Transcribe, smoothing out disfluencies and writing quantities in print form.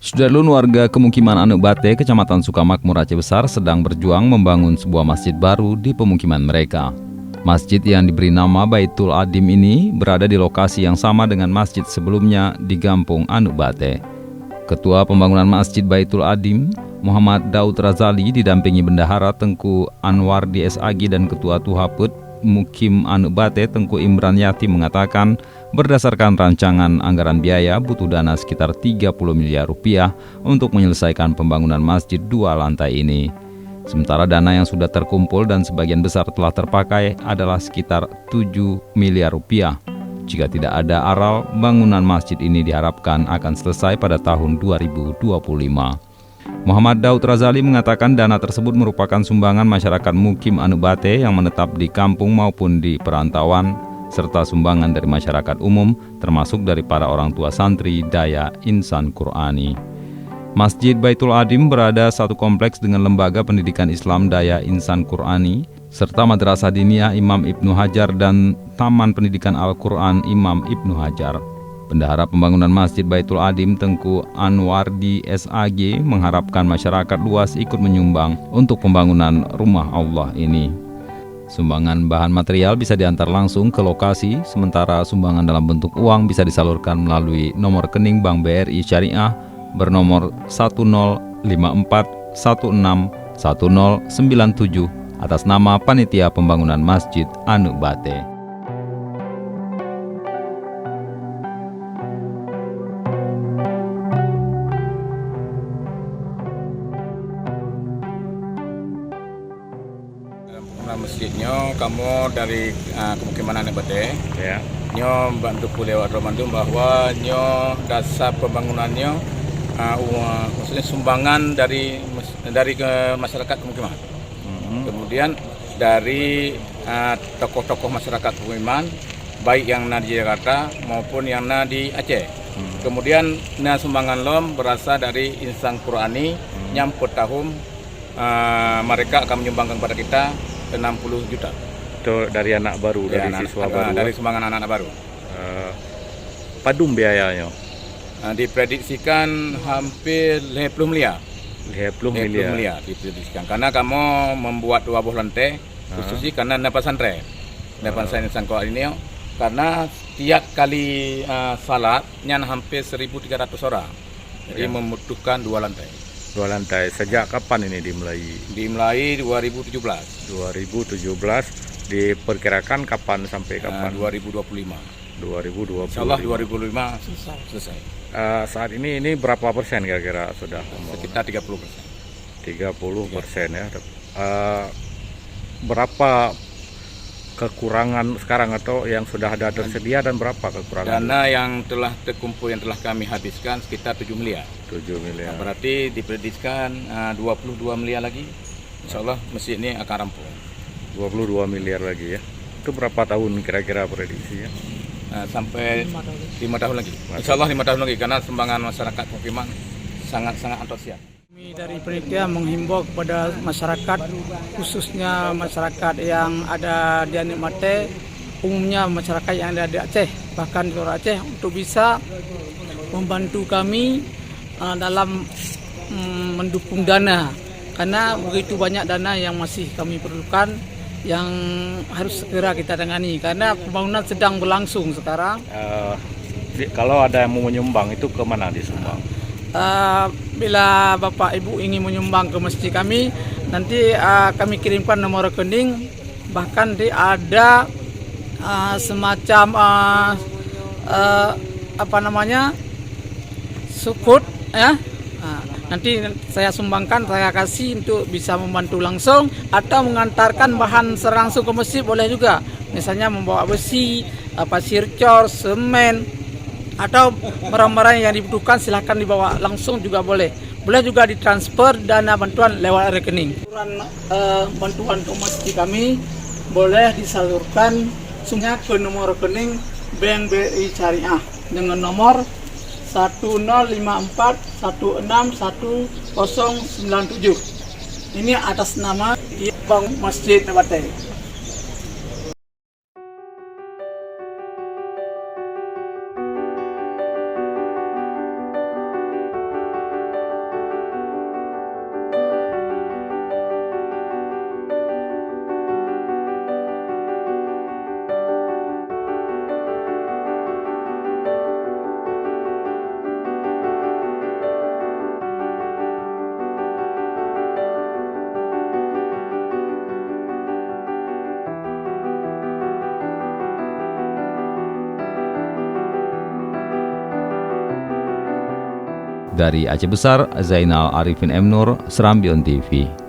Sudarlun, warga kemukiman Anu Bate, Kecamatan Sukamakmur, Aceh Besar sedang berjuang membangun sebuah masjid baru di pemukiman mereka. Masjid yang diberi nama Baitul Adim ini berada di lokasi yang sama dengan masjid sebelumnya di Gampung Anu Bate. Ketua Pembangunan Masjid Baitul Adim, Muhammad Daud Razali, didampingi Bendahara Tengku Anwar di SAG dan Ketua Tuhaput Mukim Anu Bate Tengku Imran Yati mengatakan berdasarkan rancangan anggaran biaya butuh dana sekitar 30 miliar rupiah untuk menyelesaikan pembangunan masjid 2 lantai ini. Sementara dana yang sudah terkumpul dan sebagian besar telah terpakai adalah sekitar 7 miliar rupiah. Jika tidak ada aral, bangunan masjid ini diharapkan akan selesai pada tahun 2025. Muhammad Daud Razali mengatakan dana tersebut merupakan sumbangan masyarakat Mukim Anu Bate yang menetap di kampung maupun di perantauan, serta sumbangan dari masyarakat umum, termasuk dari para orang tua santri Daya Insan Qur'ani. Masjid Baitul Adim berada satu kompleks dengan Lembaga Pendidikan Islam Daya Insan Qur'ani, serta Madrasah Diniyah Imam Ibnu Hajar dan Taman Pendidikan Al-Quran Imam Ibnu Hajar. Bendahara Pembangunan Masjid Baitul Adim Tengku Anwar di SAG mengharapkan masyarakat luas ikut menyumbang untuk pembangunan rumah Allah ini. Sumbangan bahan material bisa diantar langsung ke lokasi, sementara sumbangan dalam bentuk uang bisa disalurkan melalui nomor rekening Bank BRI Syariah bernomor 1054161097 atas nama Panitia Pembangunan Masjid Anu Bate. Masjidnya kamu dari kemukiman Anu Bate, Ya. nyo bantu lewat Romandum bahwa nyo dasar pembangunannya maksudnya sumbangan dari ke masyarakat kemukiman. Kemudian dari tokoh-tokoh masyarakat kemukiman, baik yang di Jakarta maupun yang di Aceh. Kemudian sumbangan lom berasal dari Insan Qur'ani yang per tahun mereka akan menyumbangkan kepada kita 60 juta. Itu dari anak baru, Ya, dari siswa baru. dari sumbangan anak-anak baru. Padum biayanya? Diprediksikan hampir 50 miliar. 50 miliar miliar. diprediksikan. Karena kamu membuat 2 buah lantai, khususnya karena dapat santri. Dapat Insan Qur'ani ini, karena tiap kali salatnya hampir 1.300 orang. Jadi membutuhkan 2 lantai. 2 lantai. Sejak kapan ini dimulai? Dimulai 2017. 2017. Diperkirakan kapan sampai kapan? 2025. 2025. Insyaallah 2025 selesai. Saat ini berapa persen kira-kira sudah? Sekitar 30%. 30% ya. Berapa kekurangan sekarang atau yang sudah ada tersedia dan berapa kekurangan? Dana yang telah terkumpul yang telah kami habiskan sekitar 7 miliar. 7 miliar. Berarti diprediksikan 22 miliar lagi. Insyaallah masjid ini akan rampung. 22 miliar lagi ya. Itu berapa tahun kira-kira prediksinya? Sampai 5 tahun lagi. Insyaallah 5 tahun lagi karena sumbangan masyarakat pemukiman sangat-sangat antusias. Kami dari panitia menghimbau kepada masyarakat, khususnya masyarakat yang ada di Anu Bate, umumnya masyarakat yang ada di Aceh, bahkan di luar Aceh, untuk bisa membantu kami dalam mendukung dana, karena begitu banyak dana yang masih kami perlukan yang harus segera kita tangani karena pembangunan sedang berlangsung sekarang. Kalau ada yang mau menyumbang itu kemana disumbang? Bila Bapak Ibu ingin menyumbang ke masjid kami, nanti kami kirimkan nomor rekening, bahkan ada semacam sukut ya. Nanti saya sumbangkan, saya kasih untuk bisa membantu langsung atau mengantarkan bahan langsung ke masjid boleh juga. Misalnya membawa besi, pasir cor, semen, atau barang-barang yang dibutuhkan silahkan dibawa langsung juga boleh. Boleh juga ditransfer dana bantuan lewat rekening. Bantuan untuk masjid kami boleh disalurkan langsungnya ke nomor rekening Bank BRI Syariah dengan nomor 1054161097. Ini atas nama Bank Masjid Anu Bate. Dari Aceh Besar, Zainal Arifin M. Nur, Serambion TV.